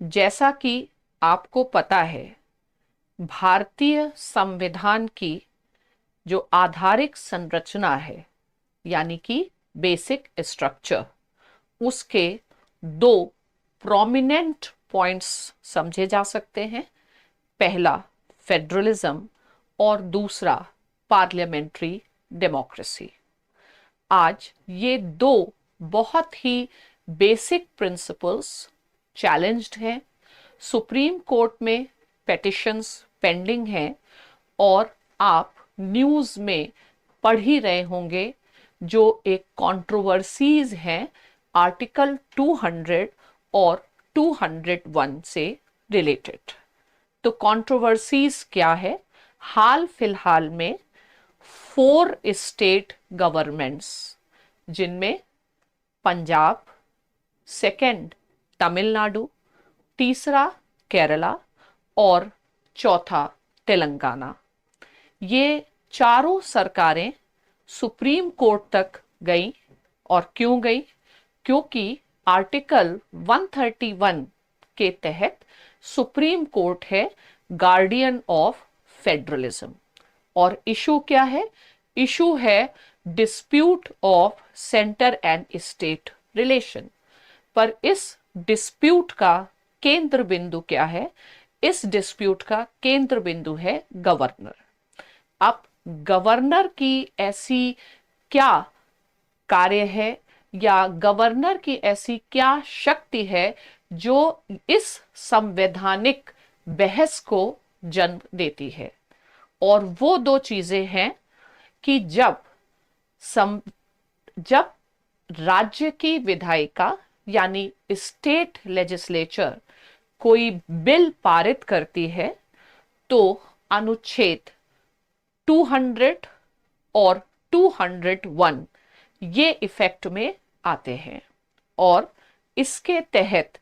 जैसा कि आपको पता है, भारतीय संविधान की जो आधारिक संरचना है, यानी कि बेसिक स्ट्रक्चर, उसके दो प्रोमिनेंट पॉइंट्स समझे जा सकते हैं। पहला फेडरलिज्म और दूसरा पार्लियामेंट्री डेमोक्रेसी। आज ये दो बहुत ही बेसिक प्रिंसिपल्स चैलेंज्ड हैं। सुप्रीम कोर्ट में पेटिशंस पेंडिंग हैं और आप न्यूज़ में पढ़ ही रहे होंगे जो एक कंट्रोवर्सीज हैं आर्टिकल 200 और 201 से रिलेटेड। तो कंट्रोवर्सीज क्या है? हाल फिलहाल में 4 स्टेट गवर्नमेंट्स, जिनमें पंजाब, सेकंड तमिलनाडु, तीसरा केरला और चौथा तेलंगाना, ये चारों सरकारें सुप्रीम कोर्ट तक गई। और क्यों गई? क्योंकि आर्टिकल 131 के तहत सुप्रीम कोर्ट है गार्डियन ऑफ फेडरलिज्म। और इशू क्या है? इशू है dispute of centre and state relation. पर इस डिस्प्यूट का केंद्र बिंदु क्या है? इस डिस्प्यूट का केंद्र बिंदु है गवर्नर। अब गवर्नर की ऐसी क्या कार्य है या गवर्नर की ऐसी क्या शक्ति है जो इस संवैधानिक बहस को जन्म देती है? और वो दो चीजें हैं कि सम, जब राज्य की विधायिका यानी स्टेट लेजिस्लेचर कोई बिल पारित करती है तो अनुच्छेद 200 और 201 ये इफेक्ट में आते हैं। और इसके तहत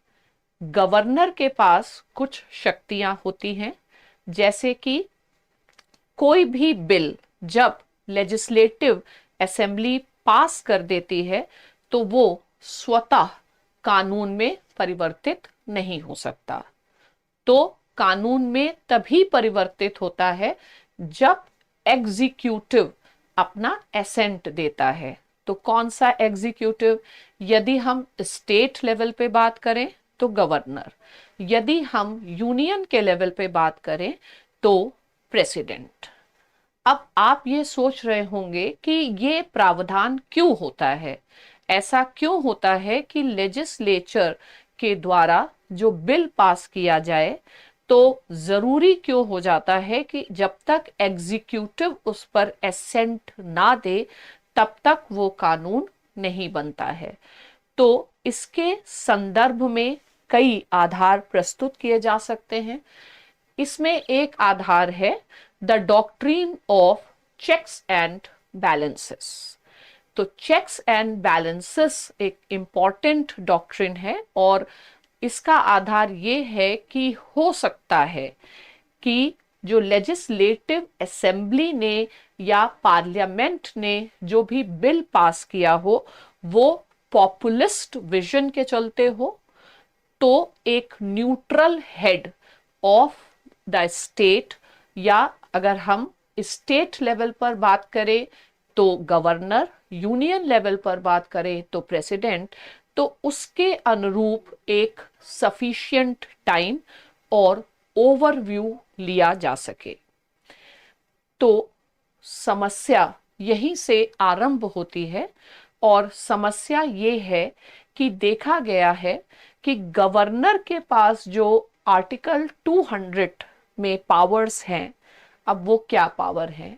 गवर्नर के पास कुछ शक्तियां होती हैं, जैसे कि कोई भी बिल जब लेजिस्लेटिव असेंबली पास कर देती है तो वो स्वतः कानून में परिवर्तित नहीं हो सकता। तो कानून में तभी परिवर्तित होता है जब एग्जीक्यूटिव अपना एसेंट देता है। तो कौन सा एग्जीक्यूटिव? यदि हम स्टेट लेवल पे बात करें तो गवर्नर, यदि हम यूनियन के लेवल पे बात करें तो प्रेसिडेंट। अब आप ये सोच रहे होंगे कि ये प्रावधान क्यों होता है, ऐसा क्यों होता है कि लेजिस्लेचर के द्वारा जो बिल पास किया जाए तो जरूरी क्यों हो जाता है कि जब तक एग्जीक्यूटिव उस पर एसेंट ना दे तब तक वो कानून नहीं बनता है। तो इसके संदर्भ में कई आधार प्रस्तुत किए जा सकते हैं। इसमें एक आधार है the doctrine of checks and balances. तो चेक्स एंड बैलेंसेस एक इंपॉर्टेंट डॉक्ट्रिन है और इसका आधार ये है कि हो सकता है कि जो लेजिस्लेटिव असेंबली ने या पार्लियामेंट ने जो भी बिल पास किया हो वो पॉपुलिस्ट विजन के चलते हो, तो एक neutral head of the state, या अगर हम स्टेट लेवल पर बात करें तो गवर्नर, यूनियन लेवल पर बात करें तो प्रेसिडेंट, तो उसके अनुरूप एक सफिशिएंट टाइम और ओवरव्यू लिया जा सके। तो समस्या यहीं से आरंभ होती है। और समस्या ये है कि देखा गया है कि गवर्नर के पास जो आर्टिकल 200 में पावर्स हैं, अब वो क्या पावर है?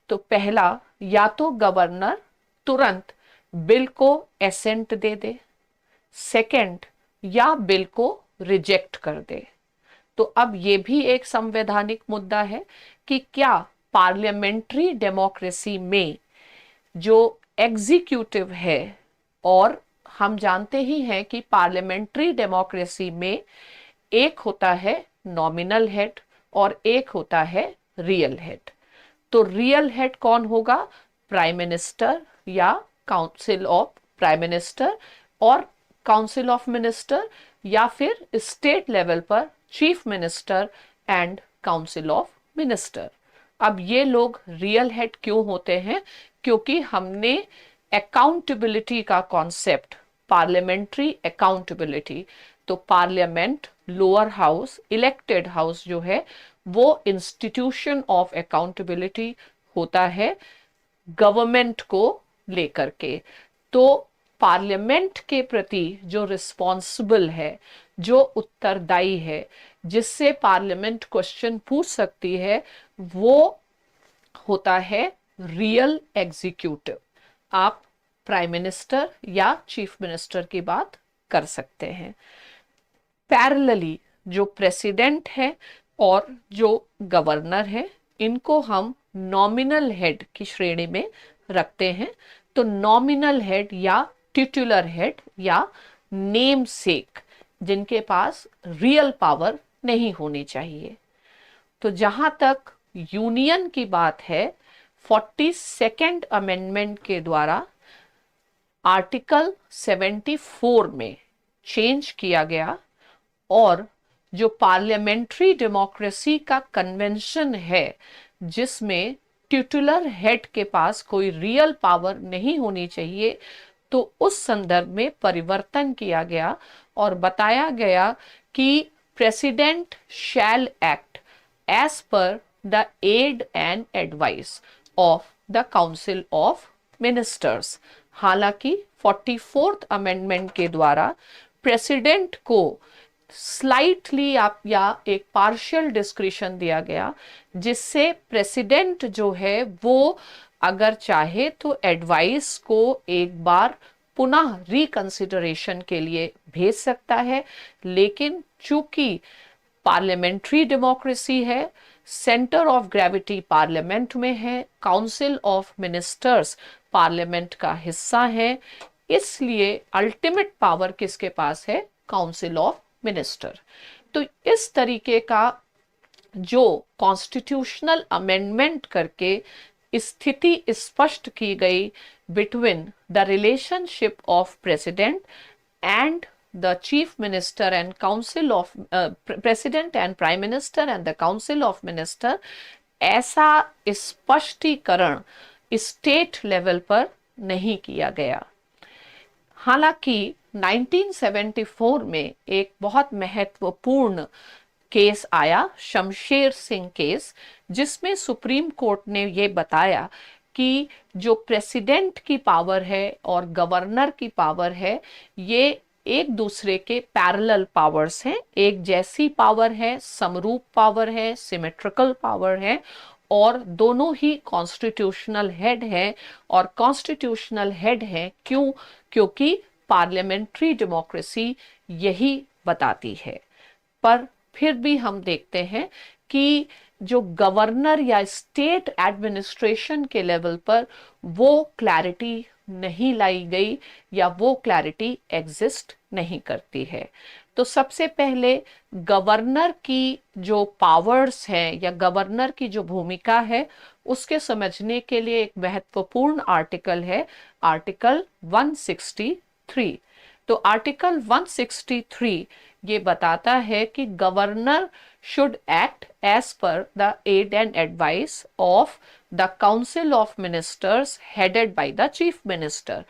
तो पहला, या तो गवर्नर तुरंत बिल को एसेंट दे दे, सेकंड या बिल को रिजेक्ट कर दे। तो अब ये भी एक संवैधानिक मुद्दा है कि क्या पार्लियामेंट्री डेमोक्रेसी में जो एग्जीक्यूटिव है, और हम जानते ही हैं कि पार्लियामेंट्री डेमोक्रेसी में एक होता है नॉमिनल हेड और एक होता है रियल हेड। तो रियल हेड कौन होगा? प्राइम मिनिस्टर या काउंसिल ऑफ प्राइम मिनिस्टर और काउंसिल ऑफ मिनिस्टर, या फिर स्टेट लेवल पर chief minister and council of minister. अब ये लोग रियल हेड क्यों होते हैं? क्योंकि हमने अकाउंटेबिलिटी का कॉन्सेप्ट, पार्लियामेंट्री अकाउंटेबिलिटी, तो parliament, lower house, elected house जो है वो इंस्टीट्यूशन ऑफ अकाउंटेबिलिटी होता है गवर्नमेंट को लेकर के। तो पार्लियामेंट के प्रति जो रिस्पॉन्सिबल है, जो उत्तरदायी है, जिससे पार्लियामेंट क्वेश्चन पूछ सकती है, वो होता है रियल एग्जीक्यूटिव। आप प्राइम मिनिस्टर या चीफ मिनिस्टर की बात कर सकते हैं। पैरेलली जो प्रेसिडेंट है और जो गवर्नर है, इनको हम नॉमिनल हेड की श्रेणी में रखते हैं। तो नॉमिनल हेड या टिटुलर हेड या नेम सेक, जिनके पास रियल पावर नहीं होनी चाहिए। तो जहां तक यूनियन की बात है, 42nd अमेंडमेंट के द्वारा आर्टिकल 74 में चेंज किया गया और जो पार्लियामेंट्री डेमोक्रेसी का कन्वेंशन है, जिसमें टिटुलर हेड के पास कोई रियल पावर नहीं होनी चाहिए, तो उस संदर्भ में परिवर्तन किया गया और बताया गया कि president shall act as per the aid and advice of the council of ministers. हालांकि 44th अमेंडमेंट के द्वारा प्रेसिडेंट को स्लाइटली आप या एक पार्शियल डिस्क्रिशन दिया गया, जिससे प्रेसिडेंट जो है वो अगर चाहे तो एडवाइस को एक बार पुनः रिकंसिडरेशन के लिए भेज सकता है। लेकिन चूंकि पार्लियामेंट्री डेमोक्रेसी है, सेंटर ऑफ ग्रेविटी पार्लियामेंट में है, काउंसिल ऑफ मिनिस्टर्स पार्लियामेंट का हिस्सा है, इसलिए अल्टीमेट पावर किसके पास है? Council of minister. तो इस तरीके का जो कॉन्स्टिट्यूशनल अमेंडमेंट करके स्थिति स्पष्ट की गई between the relationship of president and the chief minister and council of president and prime minister and the council of minister, ऐसा स्पष्टीकरण स्टेट लेवल पर नहीं किया गया। हालांकि 1974 में एक बहुत महत्वपूर्ण केस आया, शमशेर सिंह केस, जिसमें सुप्रीम कोर्ट ने ये बताया कि जो प्रेसिडेंट की पावर है और गवर्नर की पावर है, ये एक दूसरे के पैरेलल पावर्स हैं, एक जैसी पावर है, समरूप पावर है, सिमेट्रिकल पावर है, और दोनों ही कॉन्स्टिट्यूशनल हेड है। और कॉन्स्टिट्यूशनल हेड है क्यों? क्योंकि पार्लियामेंट्री डेमोक्रेसी यही बताती है। पर फिर भी हम देखते हैं कि जो गवर्नर या स्टेट एडमिनिस्ट्रेशन के लेवल पर वो क्लैरिटी नहीं लाई गई या वो क्लैरिटी एग्जिस्ट नहीं करती है। तो सबसे पहले गवर्नर की जो पावर्स हैं या गवर्नर की जो भूमिका है, उसके समझने के लिए एक महत्वपूर्ण आर्टिकल है, आर्टिकल 163। तो आर्टिकल 163 ये बताता है कि governor should act as per the aid and advice of the council of ministers headed by the chief minister.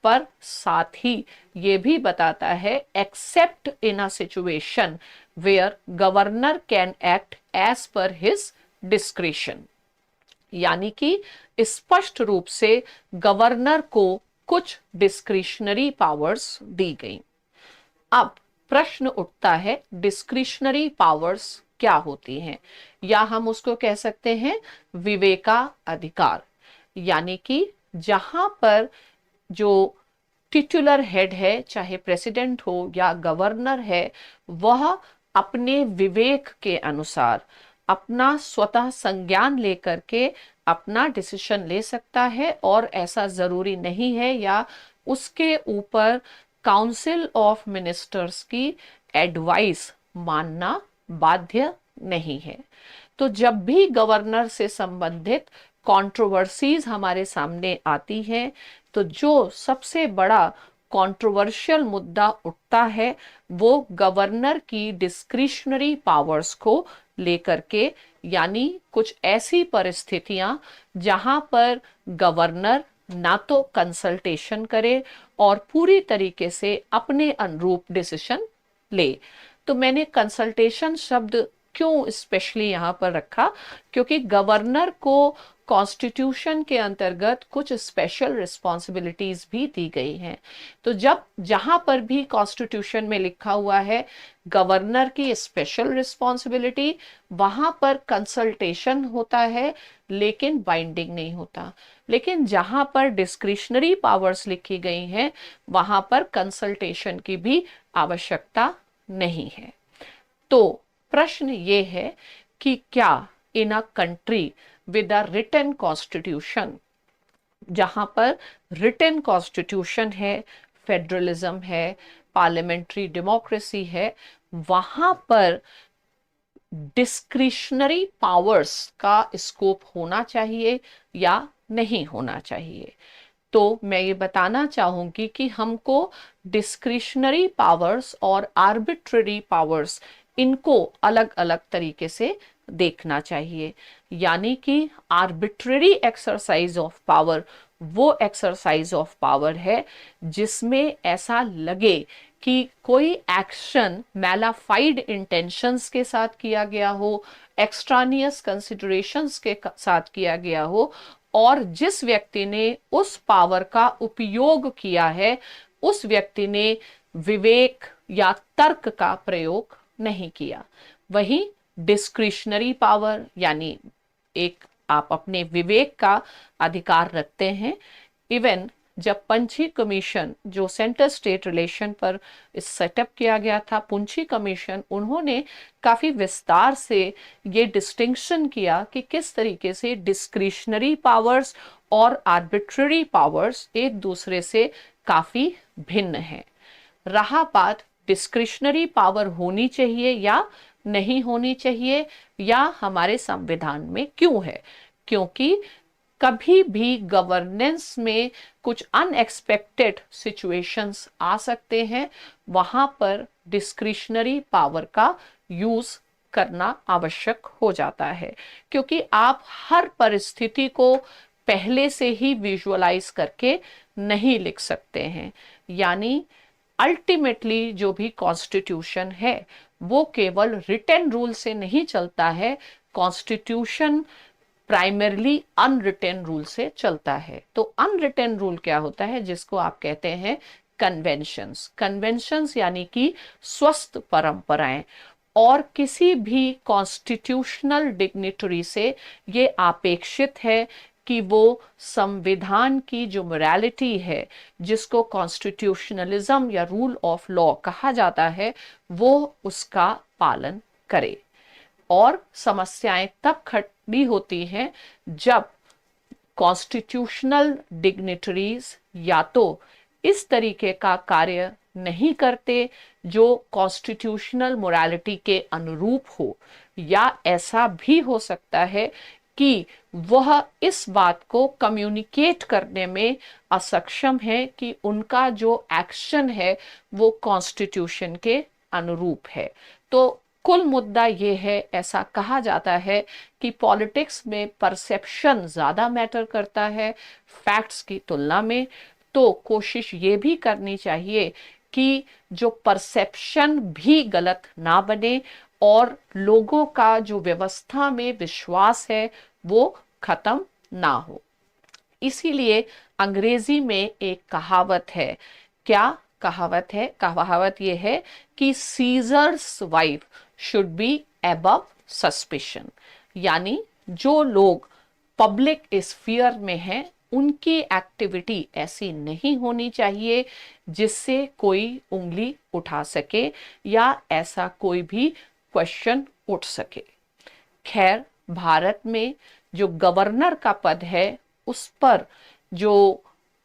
पर साथ ही ये भी बताता है except in a situation where governor can act as per his discretion, यानी कि स्पष्ट रूप से गवर्नर को कुछ डिस्क्रिशनरी पावर्स दी गई। अब प्रश्न उठता है, डिस्क्रिशनरी पावर्स क्या होती हैं, या हम उसको कह सकते हैं विवेकाधिकार। यानी कि जहां पर जो टिटुलर हेड है, चाहे प्रेसिडेंट हो या गवर्नर है, वह अपने विवेक के अनुसार अपना स्वतः संज्ञान लेकर के अपना डिसीजन ले सकता है, और ऐसा जरूरी नहीं है या उसके ऊपर काउंसिल ऑफ मिनिस्टर्स की एडवाइस मानना बाध्य नहीं है। तो जब भी गवर्नर से संबंधित कंट्रोवर्सीज हमारे सामने आती हैं, तो जो सबसे बड़ा कंट्रोवर्शियल मुद्दा उठता है वो गवर्नर की डिस्क्रिशनरी पावर्स को लेकर के, यानी कुछ ऐसी परिस्थितियां जहां पर गवर्नर ना तो कंसल्टेशन करे और पूरी तरीके से अपने अनुरूप डिसीजन ले। तो मैंने कंसल्टेशन शब्द क्यों स्पेशली यहां पर रखा, क्योंकि गवर्नर को कॉन्स्टिट्यूशन के अंतर्गत कुछ स्पेशल रिस्पॉन्सिबिलिटीज भी दी गई हैं। तो जब जहां पर भी कॉन्स्टिट्यूशन में लिखा हुआ है गवर्नर की स्पेशल रिस्पॉन्सिबिलिटी, वहां पर कंसल्टेशन होता है लेकिन बाइंडिंग नहीं होता। लेकिन जहां पर डिस्क्रिशनरी पावर्स लिखी गई हैं वहां पर कंसल्टेशन की भी आवश्यकता नहीं है। तो प्रश्न ये है कि क्या in a country with a written constitution, जहां पर रिटन कॉन्स्टिट्यूशन है, फेडरलिज्म है, पार्लियामेंट्री डेमोक्रेसी है, वहां पर डिस्क्रिशनरी पावर्स का स्कोप होना चाहिए या नहीं होना चाहिए? तो मैं ये बताना चाहूंगी कि हमको डिस्क्रिशनरी पावर्स और आर्बिट्ररी पावर्स इनको अलग अलग तरीके से देखना चाहिए। यानी कि आर्बिट्ररी एक्सरसाइज ऑफ पावर वो एक्सरसाइज ऑफ पावर है जिसमें ऐसा लगे कि कोई एक्शन मैलाफाइड इंटेंशंस के साथ किया गया हो, एक्सट्रानियस कंसिडरेशंस के साथ किया गया हो, और जिस व्यक्ति ने उस पावर का उपयोग किया है उस व्यक्ति ने विवेक या तर्क का प्रयोग नहीं किया। वहीं डिस्क्रिशनरी पावर यानी एक आप अपने विवेक का अधिकार रखते हैं। इवन जब पंछी कमीशन जो सेंटर स्टेट रिलेशन पर सेटअप किया गया था, पुंछी कमीशन, उन्होंने काफी विस्तार से ये डिस्टिंक्शन किया कि किस तरीके से डिस्क्रिशनरी पावर्स और आर्बिट्ररी पावर्स एक दूसरे से काफी भिन्न हैं। रहा बात डिस्क्रिशनरी पावर होनी चाहिए या नहीं होनी चाहिए, या हमारे संविधान में क्यों है, क्योंकि कभी भी गवर्नेंस में कुछ अनएक्सपेक्टेड सिचुएशंस आ सकते हैं, वहां पर डिस्क्रिशनरी पावर का यूज करना आवश्यक हो जाता है, क्योंकि आप हर परिस्थिति को पहले से ही विजुअलाइज करके नहीं लिख सकते हैं। यानी अल्टीमेटली जो भी कॉन्स्टिट्यूशन है वो केवल रिटन रूल से नहीं चलता है, कॉन्स्टिट्यूशन प्राइमरली अनरिटन रूल से चलता है। तो अनरिटन रूल क्या होता है, जिसको आप कहते हैं कन्वेंशंस। कन्वेंशंस यानी कि स्वस्थ परंपराएं, और किसी भी कॉन्स्टिट्यूशनल डिग्निटरी से ये अपेक्षित है कि वो संविधान की जो मोरालिटी है, जिसको कॉन्स्टिट्यूशनलिज्म या रूल ऑफ लॉ कहा जाता है, वो उसका पालन करे। और समस्याएं तब खड़ी होती हैं जब कॉन्स्टिट्यूशनल डिग्निटरीज या तो इस तरीके का कार्य नहीं करते जो कॉन्स्टिट्यूशनल मोरालिटी के अनुरूप हो, या ऐसा भी हो सकता है कि वह इस बात को कम्युनिकेट करने में असक्षम है कि उनका जो एक्शन है वो कॉन्स्टिट्यूशन के अनुरूप है। तो कुल मुद्दा ये है, ऐसा कहा जाता है कि पॉलिटिक्स में परसेप्शन ज्यादा मैटर करता है फैक्ट्स की तुलना में। तो कोशिश ये भी करनी चाहिए कि जो परसेप्शन भी गलत ना बने और लोगों का जो व्यवस्था में विश्वास है वो खत्म ना हो। इसीलिए अंग्रेजी में एक कहावत है। क्या कहावत है? कहावत ये है कि seizures wife should be above suspicion, यानी जो लोग पब्लिक स्फीयर में हैं उनकी एक्टिविटी ऐसी नहीं होनी चाहिए जिससे कोई उंगली उठा सके या ऐसा कोई भी क्वेश्चन उठ सके। खैर, भारत में जो गवर्नर का पद है उस पर जो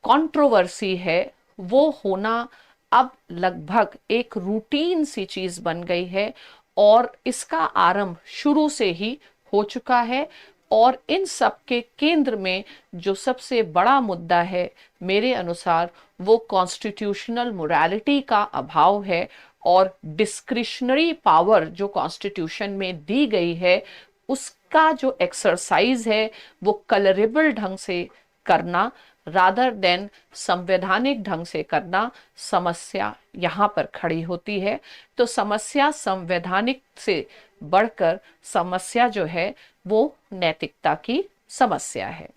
कंट्रोवर्सी है वो होना अब लगभग एक रूटीन सी चीज बन गई है, और इसका आरंभ शुरू से ही हो चुका है। और इन सब के केंद्र में जो सबसे बड़ा मुद्दा है मेरे अनुसार वो कॉन्स्टिट्यूशनल मोरालिटी का अभाव है, और डिस्क्रिशनरी पावर जो कॉन्स्टिट्यूशन में दी गई है उसका जो एक्सरसाइज है वो कलरेबल ढंग से करना रादर देन संवैधानिक ढंग से करना, समस्या यहाँ पर खड़ी होती है। तो समस्या संवैधानिक से बढ़कर समस्या जो है वो नैतिकता की समस्या है।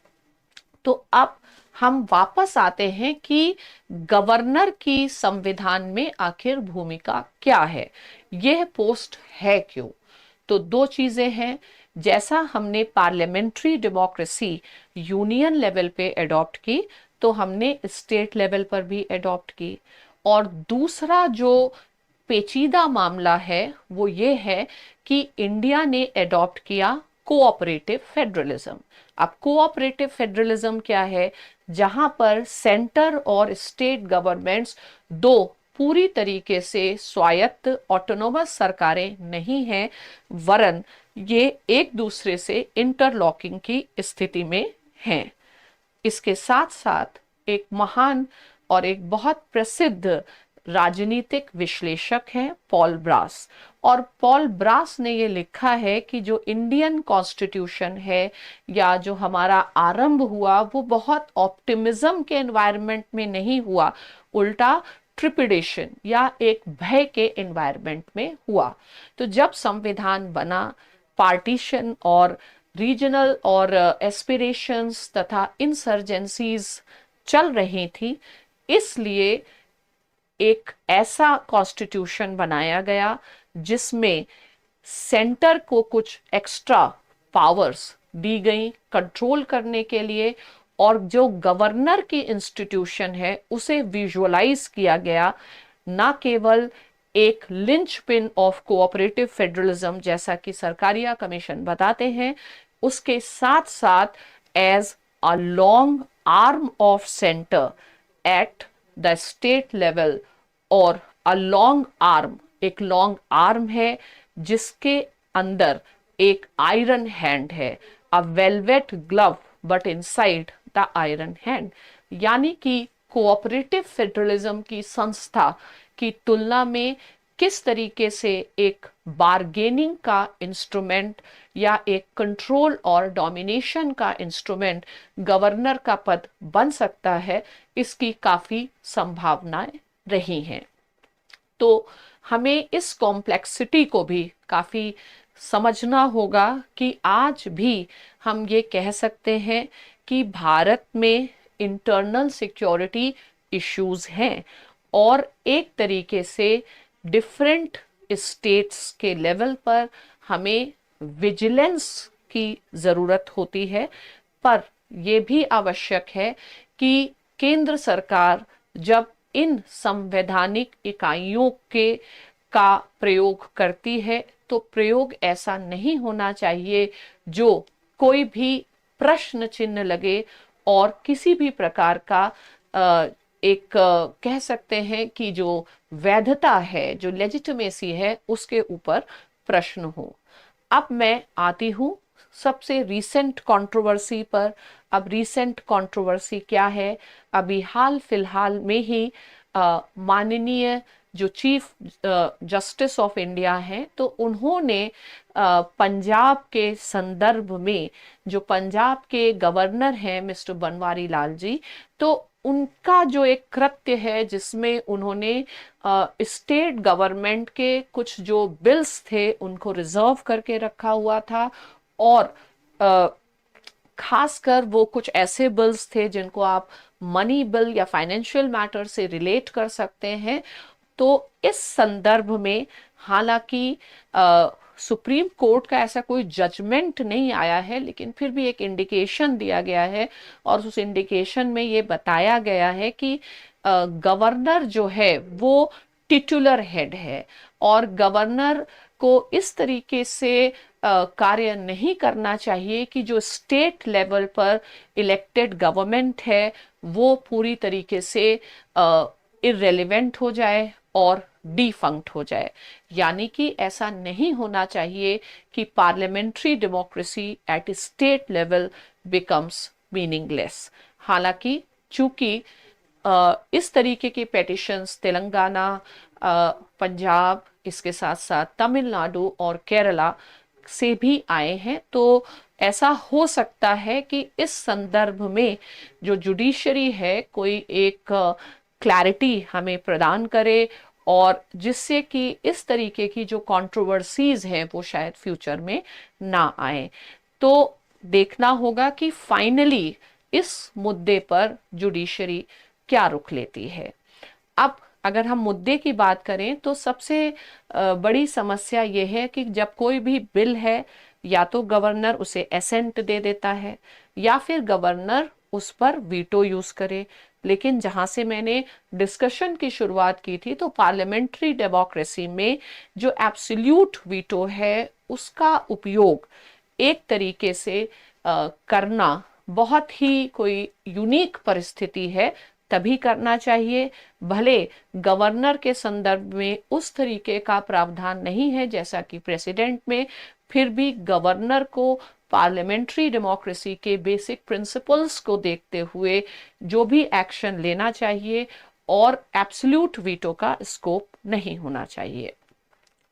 तो अब हम वापस आते हैं कि गवर्नर की संविधान में आखिर भूमिका क्या है, यह पोस्ट है क्यों। तो दो चीजें हैं, जैसा हमने पार्लियामेंट्री डेमोक्रेसी यूनियन लेवल पे अडॉप्ट की तो हमने स्टेट लेवल पर भी अडॉप्ट की। और दूसरा जो पेचीदा मामला है वो ये है कि इंडिया ने अडॉप्ट किया कोऑपरेटिव फेडरलिज्म। अब कोऑपरेटिव फेडरलिज्म क्या है, जहां पर सेंटर और स्टेट गवर्नमेंट्स दो पूरी तरीके से स्वायत्त ऑटोनोमस सरकारें नहीं हैं, वरन ये एक दूसरे से इंटरलॉकिंग की स्थिति में हैं। इसके साथ साथ एक महान और एक बहुत प्रसिद्ध राजनीतिक विश्लेषक हैं पॉल ब्रास, और पॉल ब्रास ने ये लिखा है कि जो इंडियन कॉन्स्टिट्यूशन है या जो हमारा आरंभ हुआ वो बहुत ऑप्टिमिज्म के एनवायरनमेंट में नहीं हुआ, उल्टा ट्रिपिडेशन या एक भय के एनवायरनमेंट में हुआ। तो जब संविधान बना, पार्टीशन और रीजनल और एस्पिरेशंस तथा इंसर्जेंसीज चल रही थी, इसलिए एक ऐसा कॉन्स्टिट्यूशन बनाया गया जिसमें सेंटर को कुछ एक्स्ट्रा पावर्स दी गई कंट्रोल करने के लिए, और जो गवर्नर की इंस्टीट्यूशन है उसे विजुअलाइज किया गया ना केवल एक लिंचपिन ऑफ कोऑपरेटिव फेडरलिज्म जैसा कि सरकारिया कमीशन बताते हैं, उसके साथ साथ as a long arm of centre at the state level, और अ लॉन्ग आर्म, एक लॉन्ग आर्म है जिसके अंदर एक आयरन हैंड है, a velvet glove but inside the iron hand. यानी कि कोऑपरेटिव फेडरलिज्म की संस्था की तुलना में किस तरीके से एक बार्गेनिंग का इंस्ट्रूमेंट या एक कंट्रोल और डोमिनेशन का इंस्ट्रूमेंट गवर्नर का पद बन सकता है, इसकी काफी संभावनाएं रही हैं। तो हमें इस कॉम्प्लेक्सिटी को भी काफी समझना होगा कि आज भी हम ये कह सकते हैं कि भारत में इंटरनल सिक्योरिटी इश्यूज हैं, और एक तरीके से डिफरेंट स्टेट्स के लेवल पर हमें विजिलेंस की ज़रूरत होती है। पर यह भी आवश्यक है कि केंद्र सरकार जब इन संवैधानिक इकाइयों के का प्रयोग करती है तो प्रयोग ऐसा नहीं होना चाहिए जो कोई भी प्रश्न चिन्ह लगे और किसी भी प्रकार का एक कह सकते हैं कि जो वैधता है, जो लेजिटिमेसी है, उसके ऊपर प्रश्न हो। अब मैं आती हूँ सबसे रीसेंट कंट्रोवर्सी पर। अब रीसेंट कंट्रोवर्सी क्या है, अभी हाल फिलहाल में ही माननीय जो चीफ जस्टिस ऑफ इंडिया हैं तो उन्होंने पंजाब के संदर्भ में, जो पंजाब के गवर्नर हैं मिस्टर बनवारी लाल जी, तो उनका जो एक कृत्य है जिसमें उन्होंने स्टेट गवर्नमेंट के कुछ जो बिल्स थे उनको रिजर्व करके रखा हुआ था, और खासकर वो कुछ ऐसे बिल्स थे जिनको आप मनी बिल या फाइनेंशियल मैटर से रिलेट कर सकते हैं। तो इस संदर्भ में हालांकि सुप्रीम कोर्ट का ऐसा कोई जजमेंट नहीं आया है, लेकिन फिर भी एक इंडिकेशन दिया गया है, और उस इंडिकेशन में ये बताया गया है कि गवर्नर जो है वो टिटुलर हेड है, और गवर्नर को इस तरीके से कार्य नहीं करना चाहिए कि जो स्टेट लेवल पर इलेक्टेड गवर्नमेंट है वो पूरी तरीके से इररेलेवेंट हो जाए और डिफंक्ट हो जाए। यानी कि ऐसा नहीं होना चाहिए कि parliamentary democracy eight state level becomes meaningless. हालांकि चूंकि इस तरीके के पेटिशंस तेलंगाना, पंजाब, इसके साथ साथ तमिलनाडु और केरला से भी आए हैं, तो ऐसा हो सकता है कि इस संदर्भ में जो जुडिशरी है कोई एक क्लैरिटी हमें प्रदान करे, और जिससे कि इस तरीके की जो कंट्रोवर्सीज हैं वो शायद फ्यूचर में ना आए। तो देखना होगा कि फाइनली इस मुद्दे पर जुडिशरी क्या रुख लेती है। अब अगर हम मुद्दे की बात करें तो सबसे बड़ी समस्या यह है कि जब कोई भी बिल है, या तो गवर्नर उसे एसेंट दे देता है या फिर गवर्नर उस पर वीटो यूज करे। लेकिन जहां से मैंने डिस्कशन की शुरुआत की थी, तो पार्लियामेंट्री डेमोक्रेसी में जो एब्सोल्यूट वीटो है उसका उपयोग एक तरीके से करना बहुत ही कोई यूनिक परिस्थिति है, तभी करना चाहिए। भले गवर्नर के संदर्भ में उस तरीके का प्रावधान नहीं है जैसा कि प्रेसिडेंट में, फिर भी गवर्नर को पार्लियामेंट्री डेमोक्रेसी के बेसिक प्रिंसिपल्स को देखते हुए जो भी एक्शन लेना चाहिए, और एब्सोल्यूट वीटो का स्कोप नहीं होना चाहिए।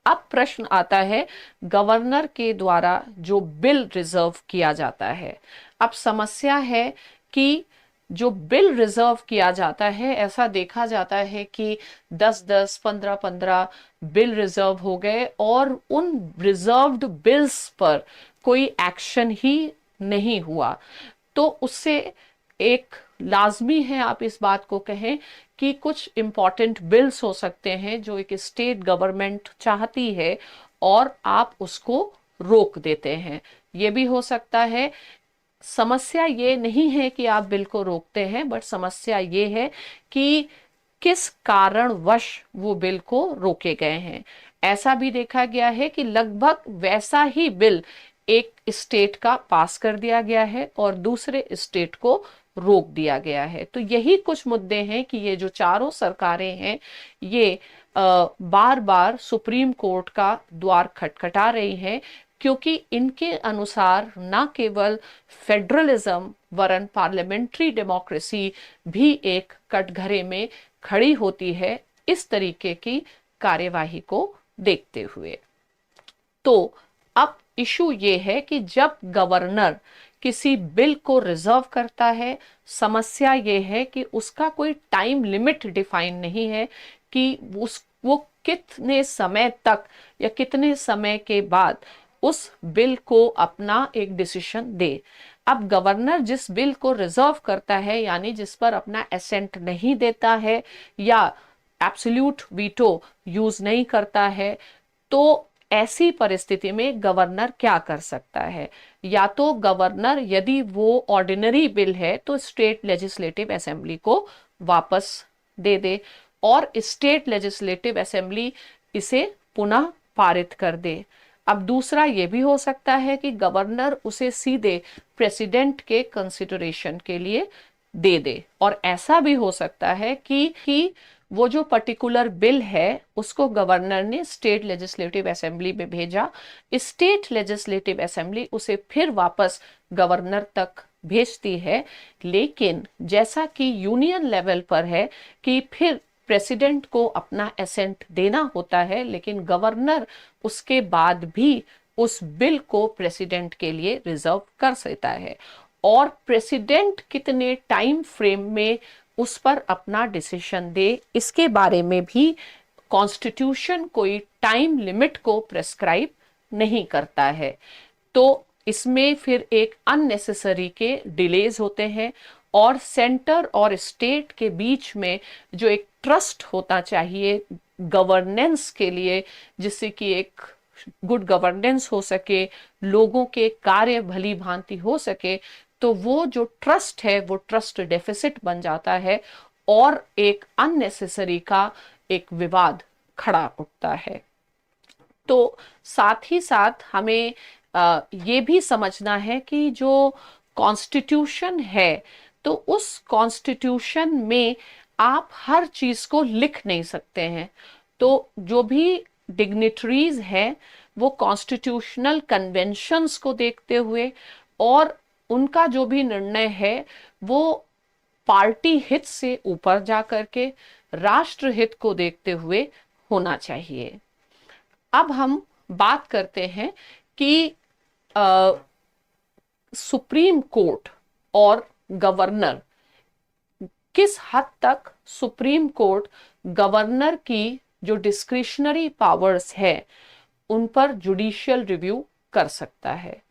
अब प्रश्न आता है गवर्नर के द्वारा जो बिल रिजर्व किया जाता है। अब समस्या है कि जो बिल रिजर्व किया जाता है, ऐसा देखा जाता है कि 10-10, 15-15 बिल रिजर्व हो गए और उन रिजर्व्ड बिल्स पर कोई एक्शन ही नहीं हुआ। तो उससे एक लाजमी है आप इस बात को कहें कि कुछ इंपॉर्टेंट बिल्स हो सकते हैं जो एक स्टेट गवर्नमेंट चाहती है और आप उसको रोक देते हैं। ये भी हो सकता है। समस्या ये नहीं है कि आप बिल को रोकते हैं, बट समस्या ये है कि किस कारणवश वो बिल को रोके गए हैं। ऐसा भी देखा गया है कि लगभग वैसा ही बिल एक स्टेट का पास कर दिया गया है और दूसरे स्टेट को रोक दिया गया है। तो यही कुछ मुद्दे हैं कि ये जो चारों सरकारें हैं ये बार बार सुप्रीम कोर्ट का द्वार खटखटा रही हैं, क्योंकि इनके अनुसार न केवल फेडरलिज्म वरन पार्लियामेंट्री डेमोक्रेसी भी एक कटघरे में खड़ी होती है इस तरीके की कार्यवाही को देखते हुए। तो अब इशू ये है कि जब गवर्नर किसी बिल को रिजर्व करता है, समस्या ये है कि उसका कोई टाइम लिमिट डिफाइन नहीं है कि वो कितने समय तक या कितने समय के बाद उस बिल को अपना एक डिसीजन दे। अब गवर्नर जिस बिल को रिजर्व करता है, यानी जिस पर अपना एसेंट नहीं देता है या एब्सोल्यूट वीटो यूज नहीं करता है, तो ऐसी परिस्थिति में गवर्नर क्या कर सकता है? या तो गवर्नर, यदि वो ऑर्डिनरी बिल है, तो स्टेट लेजिस्लेटिव असेंबली को वापस दे दे और स्टेट लेजिस्लेटिव असेंबली इसे पुनः पारित कर दे। अब दूसरा ये भी हो सकता है कि गवर्नर उसे सीधे प्रेसिडेंट के कंसिडरेशन के लिए दे दे, और ऐसा भी हो सकता है कि वो जो पर्टिकुलर बिल है उसको गवर्नर ने स्टेट लेजिस्लेटिव असेंबली में भेजा, स्टेट लेजिस्लेटिव असेंबली उसे फिर वापस गवर्नर तक भेजती है। लेकिन जैसा कि यूनियन लेवल पर है कि फिर प्रेसिडेंट को अपना एसेंट देना होता है, लेकिन गवर्नर उसके बाद भी उस बिल को प्रेसिडेंट के लिए रिजर्व कर सकता है, और प्रेसिडेंट कितने टाइम फ्रेम में उस पर अपना डिसीजन दे, इसके बारे में भी कॉन्स्टिट्यूशन कोई टाइम लिमिट को प्रेस्क्राइब नहीं करता है। तो इसमें फिर एक अननेसेसरी के डिलेज होते हैं, और सेंटर और स्टेट के बीच में जो एक ट्रस्ट होता चाहिए गवर्नेंस के लिए, जिससे कि एक गुड गवर्नेंस हो सके, लोगों के कार्य भली भांति हो सके, तो वो जो ट्रस्ट है वो ट्रस्ट डेफिसिट बन जाता है और एक अननेसेसरी का एक विवाद खड़ा उठता है। तो साथ ही साथ हमें ये भी समझना है कि जो कॉन्स्टिट्यूशन है, तो उस कॉन्स्टिट्यूशन में आप हर चीज को लिख नहीं सकते हैं। तो जो भी डिग्निटरीज हैं वो कॉन्स्टिट्यूशनल कन्वेंशंस को देखते हुए और उनका जो भी निर्णय है वो पार्टी हित से ऊपर जा करके राष्ट्र हित को देखते हुए होना चाहिए। अब हम बात करते हैं कि सुप्रीम कोर्ट और गवर्नर, किस हद तक सुप्रीम कोर्ट गवर्नर की जो डिस्क्रिशनरी पावर्स है उन पर जुडिशियल रिव्यू कर सकता है।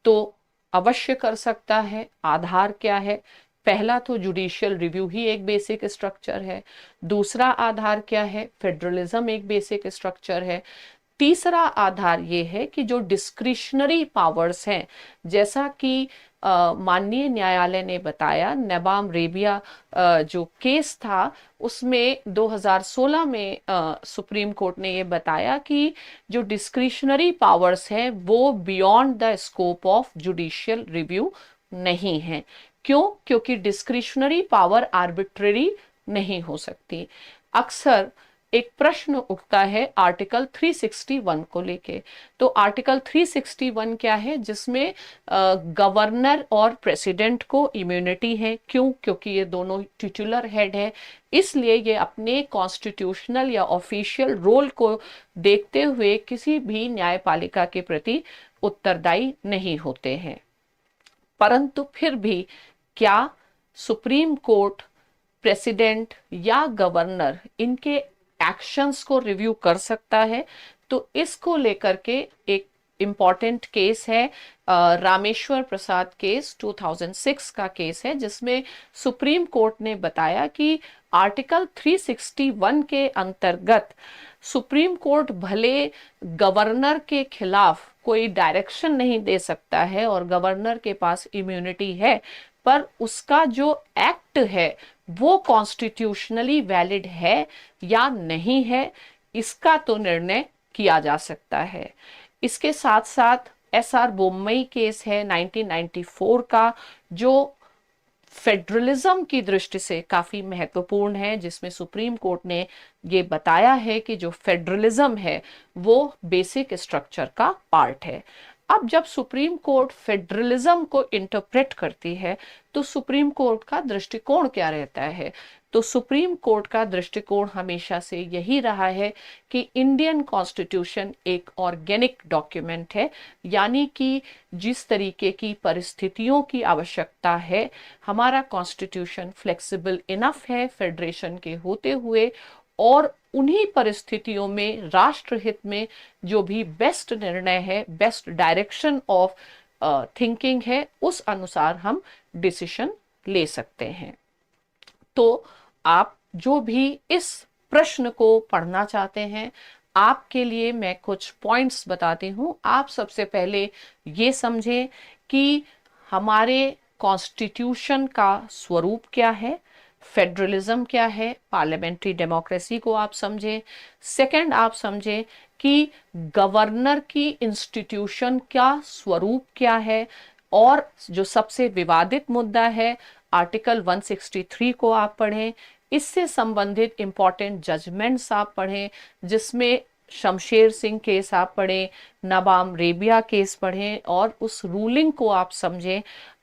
तो अवश्य कर सकता है। आधार क्या है? पहला तो जुडिशियल रिव्यू ही एक बेसिक स्ट्रक्चर है। दूसरा आधार क्या है? फेडरलिज्म एक बेसिक स्ट्रक्चर है। तीसरा आधार ये है कि जो डिस्क्रिशनरी पावर्स हैं, जैसा कि माननीय न्यायालय ने बताया, नबाम रेबिया जो केस था उसमें 2016 में सुप्रीम कोर्ट ने ये बताया कि जो डिस्क्रिशनरी पावर्स हैं वो beyond the scope of judicial review नहीं है। क्यों? क्योंकि डिस्क्रिशनरी पावर आर्बिट्रेरी नहीं हो सकती। अक्सर एक प्रश्न उठता है आर्टिकल 361 को लेके। तो आर्टिकल 361 क्या है? जिसमें गवर्नर और प्रेसिडेंट को इम्यूनिटी है। क्यों? क्योंकि ये दोनों टिटुलर हेड है, इसलिए ये अपने कॉन्स्टिट्यूशनल या ऑफिशियल रोल को देखते हुए किसी भी न्यायपालिका के प्रति उत्तरदायी नहीं होते हैं। परंतु फिर भी क्या सुप्रीम कोर्ट प्रेसिडेंट या गवर्नर इनके एक्शंस को रिव्यू कर सकता है? तो इसको लेकर के एक इम्पॉर्टेंट केस है, रामेश्वर प्रसाद केस 2006 का केस है, जिसमें सुप्रीम कोर्ट ने बताया कि आर्टिकल 361 के अंतर्गत सुप्रीम कोर्ट भले गवर्नर के खिलाफ कोई डायरेक्शन नहीं दे सकता है और गवर्नर के पास इम्यूनिटी है, पर उसका जो एक्ट है वो कॉन्स्टिट्यूशनली वैलिड है या नहीं है, इसका तो निर्णय किया जा सकता है। इसके साथ साथ एसआर बोम्मई केस है 1994 का, जो फेडरलिज्म की दृष्टि से काफी महत्वपूर्ण है, जिसमें सुप्रीम कोर्ट ने ये बताया है कि जो फेडरलिज्म है वो बेसिक स्ट्रक्चर का पार्ट है। अब जब सुप्रीम कोर्ट फेडरलिज्म को इंटरप्रेट करती है तो सुप्रीम कोर्ट का दृष्टिकोण क्या रहता है? तो सुप्रीम कोर्ट का दृष्टिकोण हमेशा से यही रहा है कि इंडियन कॉन्स्टिट्यूशन एक ऑर्गेनिक डॉक्यूमेंट है, यानी कि जिस तरीके की परिस्थितियों की आवश्यकता है, हमारा कॉन्स्टिट्यूशन फ्लेक्सिबल इनफ है फेडरेशन के होते हुए, और उन्हीं परिस्थितियों में राष्ट्रहित में जो भी बेस्ट निर्णय है, बेस्ट डायरेक्शन ऑफ थिंकिंग है, उस अनुसार हम डिसीजन ले सकते हैं। तो आप जो भी इस प्रश्न को पढ़ना चाहते हैं, आपके लिए मैं कुछ पॉइंट्स बताती हूं। आप सबसे पहले ये समझें कि हमारे कॉन्स्टिट्यूशन का स्वरूप क्या है, फेडरलिज्म क्या है, पार्लियामेंट्री डेमोक्रेसी को आप समझें। सेकंड, आप समझें कि गवर्नर की इंस्टीट्यूशन का स्वरूप क्या है, और जो सबसे विवादित मुद्दा है आर्टिकल 163 को आप पढ़ें। इससे संबंधित इंपॉर्टेंट जजमेंट्स आप पढ़ें, जिसमें शमशेर सिंह केस आप पढ़ें, नबाम रेबिया केस पढ़ें और उस रूलिंग को आप समझें।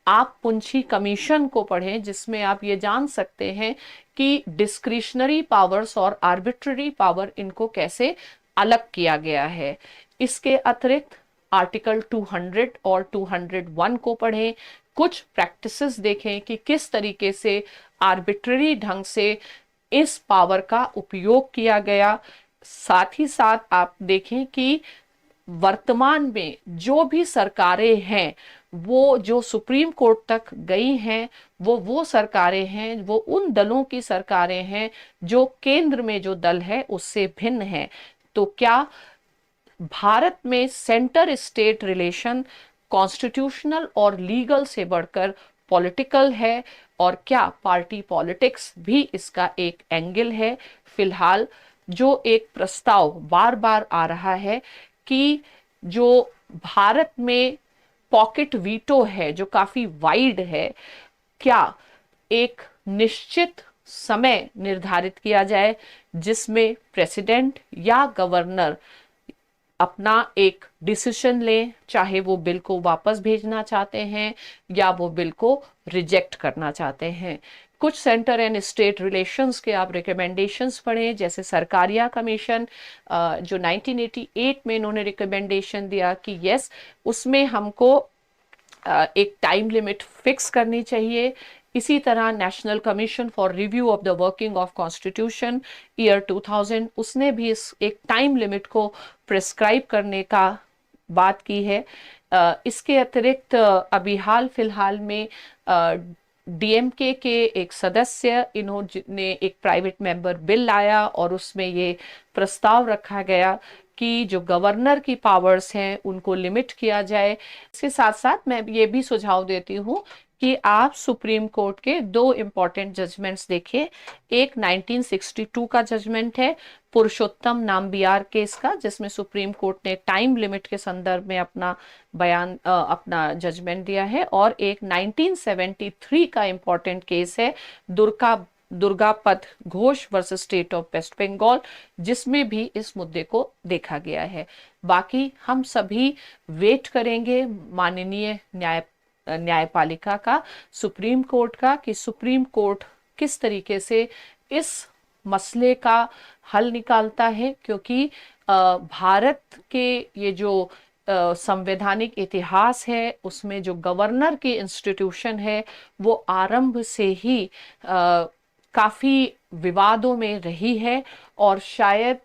आप पुंछी कमीशन को पढ़ें, जिसमें आप ये जान सकते हैं कि डिस्क्रिशनरी पावर्स और आर्बिट्ररी पावर इनको कैसे अलग किया गया है। इसके अतिरिक्त आर्टिकल 200 और 201 को पढ़ें, कुछ प्रैक्टिसेस देखें कि किस तरीके से आर्बिट्ररी ढंग से इस पावर का उपयोग किया गया। साथ ही साथ आप देखें कि वर्तमान में जो भी सरकारें हैं वो जो सुप्रीम कोर्ट तक गई हैं वो सरकारें हैं, वो उन दलों की सरकारें हैं जो केंद्र में जो दल है उससे भिन्न है। तो क्या भारत में सेंटर स्टेट रिलेशन कॉन्स्टिट्यूशनल और लीगल से बढ़कर पॉलिटिकल है, और क्या पार्टी पॉलिटिक्स भी इसका एक एंगल है? फिलहाल जो एक प्रस्ताव बार बार आ रहा है कि जो भारत में पॉकेट वीटो है जो काफी वाइड है, क्या एक निश्चित समय निर्धारित किया जाए जिसमें प्रेसिडेंट या गवर्नर अपना एक डिसीजन ले, चाहे वो बिल को वापस भेजना चाहते हैं या वो बिल को रिजेक्ट करना चाहते हैं। कुछ सेंटर एंड स्टेट रिलेशंस के आप रिकमेंडेशंस पढ़ें, जैसे सरकारिया कमीशन जो 1988 में इन्होंने रिकमेंडेशन दिया कि यस, उसमें हमको एक टाइम लिमिट फिक्स करनी चाहिए। इसी तरह national commission for review of the working of constitution year 2000, उसने भी इस एक टाइम लिमिट को प्रिस्क्राइब करने का बात की है। इसके अतिरिक्त अभी हाल फिलहाल में डीएमके के एक सदस्य इन्होंने एक प्राइवेट मेंबर बिल लाया और उसमें ये प्रस्ताव रखा गया कि जो गवर्नर की पावर्स हैं उनको लिमिट किया जाए। इसके साथ साथ मैं ये भी सुझाव देती हूँ कि आप सुप्रीम कोर्ट के दो इम्पॉर्टेंट जजमेंट्स देखिए। एक 1962 का जजमेंट है पुरुषोत्तम नाम्बियार केस का, जिसमें सुप्रीम कोर्ट ने टाइम लिमिट के संदर्भ में अपना बयान अपना जजमेंट दिया है, और एक 1973 का इम्पॉर्टेंट केस है Durgapada Ghosh versus state of West Bengal, जिसमें भी इस मुद्दे को देखा गया है। बाकी हम सभी वेट करेंगे माननीय न्यायपालिका का, सुप्रीम कोर्ट का, कि सुप्रीम कोर्ट किस तरीके से इस मसले का हल निकालता है। क्योंकि भारत के ये जो संवैधानिक इतिहास है उसमें जो गवर्नर की इंस्टीट्यूशन है वो आरंभ से ही काफी विवादों में रही है, और शायद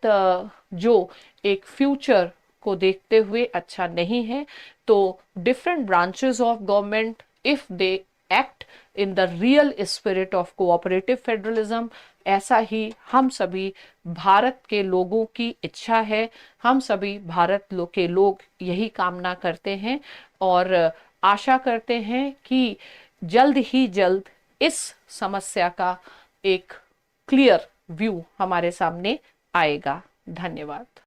जो एक फ्यूचर को देखते हुए अच्छा नहीं है। तो different branches of government, if they act in the real spirit of cooperative federalism, ऐसा ही हम सभी भारत के लोगों की इच्छा है। हम सभी भारत के लोग यही कामना करते हैं और आशा करते हैं कि जल्द ही जल्द इस समस्या का एक क्लियर व्यू हमारे सामने आएगा। धन्यवाद।